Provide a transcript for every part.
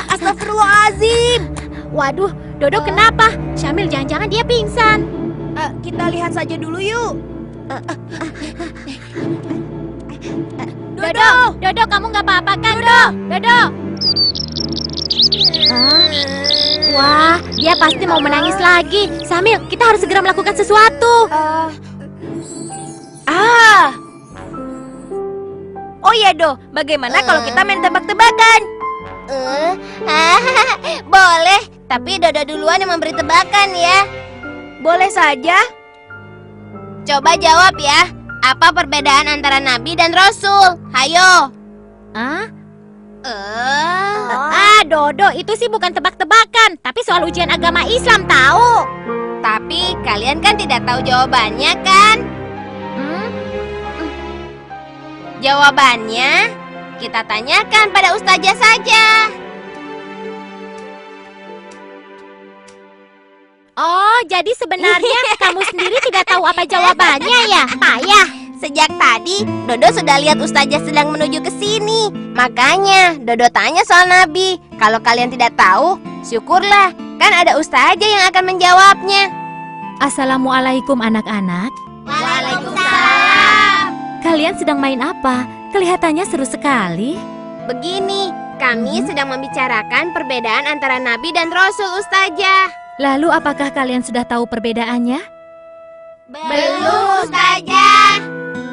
Astagfirullahaladzim. Waduh, Dodo kenapa? Syamil jangan-jangan dia pingsan. Kita lihat saja dulu yuk. Dodo, kamu nggak apa-apa kan, Dodo? Wah, dia pasti mau menangis lagi. Syamil, kita harus segera melakukan sesuatu. Oh iya, Do. Bagaimana kalau kita main tebak-tebakan? Boleh, tapi Dodo duluan yang memberi tebakan ya. Boleh saja. Coba jawab ya. Apa perbedaan antara Nabi dan Rasul? Hayo. Dodo, itu sih bukan tebak-tebakan, tapi soal ujian agama Islam tahu. Tapi kalian kan tidak tahu jawabannya kan? Jawabannya kita tanyakan pada ustazah saja. Oh, jadi sebenarnya kamu sendiri tidak tahu apa jawabannya ya, Payah? Sejak tadi, Dodo sudah lihat ustazah sedang menuju ke sini. Makanya, Dodo tanya soal Nabi. Kalau kalian tidak tahu, syukurlah. Kan ada ustazah yang akan menjawabnya. Assalamualaikum anak-anak. Waalaikumsalam. Kalian sedang main apa? Kelihatannya seru sekali. Begini, kami sedang membicarakan perbedaan antara Nabi dan Rasul, ustazah. Lalu apakah kalian sudah tahu perbedaannya? Belum, ustazah.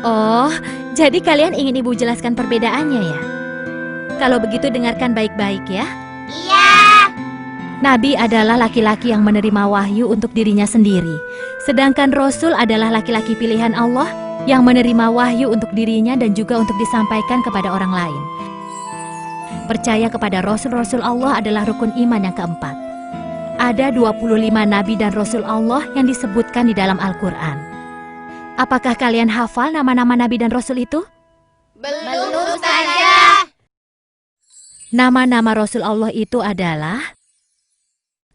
Oh, jadi kalian ingin ibu jelaskan perbedaannya ya? Kalau begitu dengarkan baik-baik ya. Iya. Nabi adalah laki-laki yang menerima wahyu untuk dirinya sendiri. Sedangkan Rasul adalah laki-laki pilihan Allah yang menerima wahyu untuk dirinya dan juga untuk disampaikan kepada orang lain. Percaya kepada Rasul-Rasul Allah adalah rukun iman yang keempat. Ada 25 Nabi dan Rasul Allah yang disebutkan di dalam Al-Quran. Apakah kalian hafal nama-nama Nabi dan Rasul itu? Belum, ustazah. Nama-nama Rasul Allah itu adalah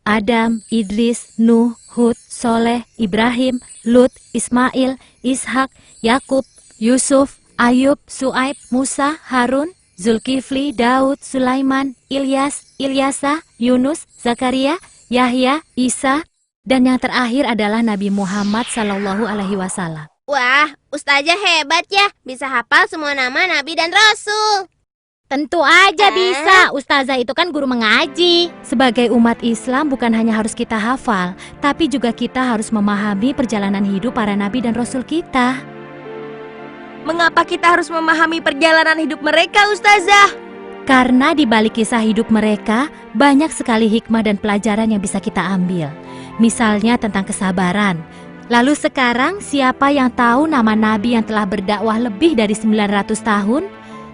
Adam, Idris, Nuh, Hud, Soleh, Ibrahim, Lut, Ismail, Ishak, Yakub, Yusuf, Ayub, Su'aib, Musa, Harun, Zulkifli, Daud, Sulaiman, Ilyas, Ilyasa, Yunus, Zakaria, Yahya, Isa, dan yang terakhir adalah Nabi Muhammad SAW. Wah, ustazah hebat ya. Bisa hafal semua nama Nabi dan Rasul. Tentu aja bisa, Ustazah itu kan guru mengaji. Sebagai umat Islam bukan hanya harus kita hafal, tapi juga kita harus memahami perjalanan hidup para Nabi dan Rasul kita. Mengapa kita harus memahami perjalanan hidup mereka, ustazah? Karena di balik kisah hidup mereka, banyak sekali hikmah dan pelajaran yang bisa kita ambil. Misalnya tentang kesabaran. Lalu sekarang, siapa yang tahu nama Nabi yang telah berdakwah lebih dari 900 tahun?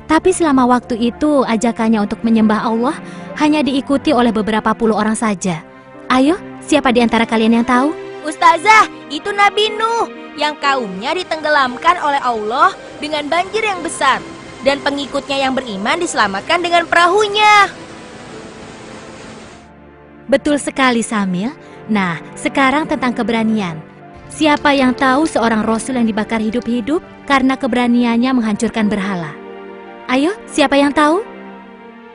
Tapi selama waktu itu, ajakannya untuk menyembah Allah hanya diikuti oleh beberapa puluh orang saja. Ayo, siapa di antara kalian yang tahu? Ustazah, itu Nabi Nuh yang kaumnya ditenggelamkan oleh Allah dengan banjir yang besar. Dan pengikutnya yang beriman diselamatkan dengan perahunya. Betul sekali, Samil. Nah, sekarang tentang keberanian. Siapa yang tahu seorang Rasul yang dibakar hidup-hidup karena keberaniannya menghancurkan berhala? Ayo, siapa yang tahu?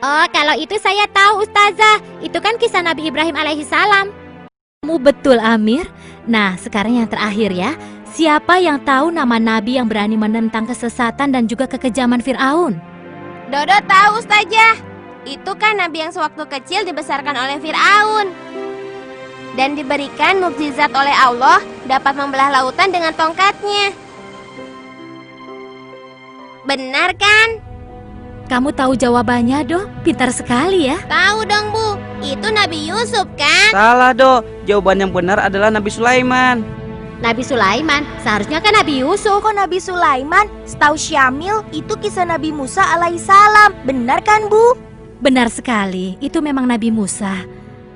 Oh, kalau itu saya tahu, Ustazah. Itu kan kisah Nabi Ibrahim alaihissalam. Kamu betul, Amir. Nah, sekarang yang terakhir ya. Siapa yang tahu nama Nabi yang berani menentang kesesatan dan juga kekejaman Fir'aun? Dodo tahu, ustazah. Itu kan Nabi yang sewaktu kecil dibesarkan oleh Fir'aun. Dan diberikan mukjizat oleh Allah dapat membelah lautan dengan tongkatnya. Benar kan? Kamu tahu jawabannya, Do? Pintar sekali ya. Tahu dong, Bu. Itu Nabi Yusuf kan? Salah, Do. Jawaban yang benar adalah Nabi Sulaiman. Nabi Sulaiman, seharusnya kan Nabi Yusuf. Kok Nabi Sulaiman? Setahu Syamil, itu kisah Nabi Musa alaihissalam. Benar kan, Bu? Benar sekali, itu memang Nabi Musa.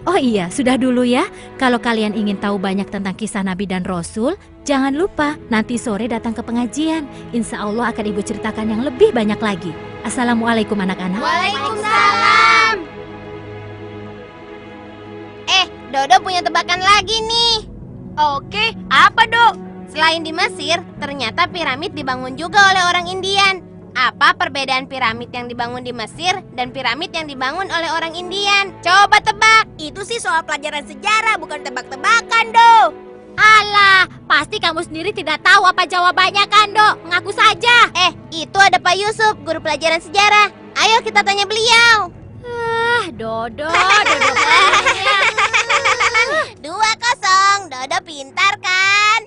Oh iya, sudah dulu ya. Kalau kalian ingin tahu banyak tentang kisah Nabi dan Rasul, Jangan lupa nanti sore datang ke pengajian. Insya Allah akan Ibu ceritakan yang lebih banyak lagi. Assalamualaikum anak-anak. Waalaikumsalam. Dodo punya tebakan lagi nih. Oke, apa, Dok? Selain di Mesir, ternyata piramid dibangun juga oleh orang Indian. Apa perbedaan piramid yang dibangun di Mesir dan piramid yang dibangun oleh orang Indian? Coba tebak. Itu sih soal pelajaran sejarah, bukan tebak-tebakan, Dok. Alah, pasti kamu sendiri tidak tahu apa jawabannya kan, Dok? Ngaku saja. Itu ada Pak Yusuf, guru pelajaran sejarah. Ayo kita tanya beliau. Dodo. 2-0, Dodo pintar kan?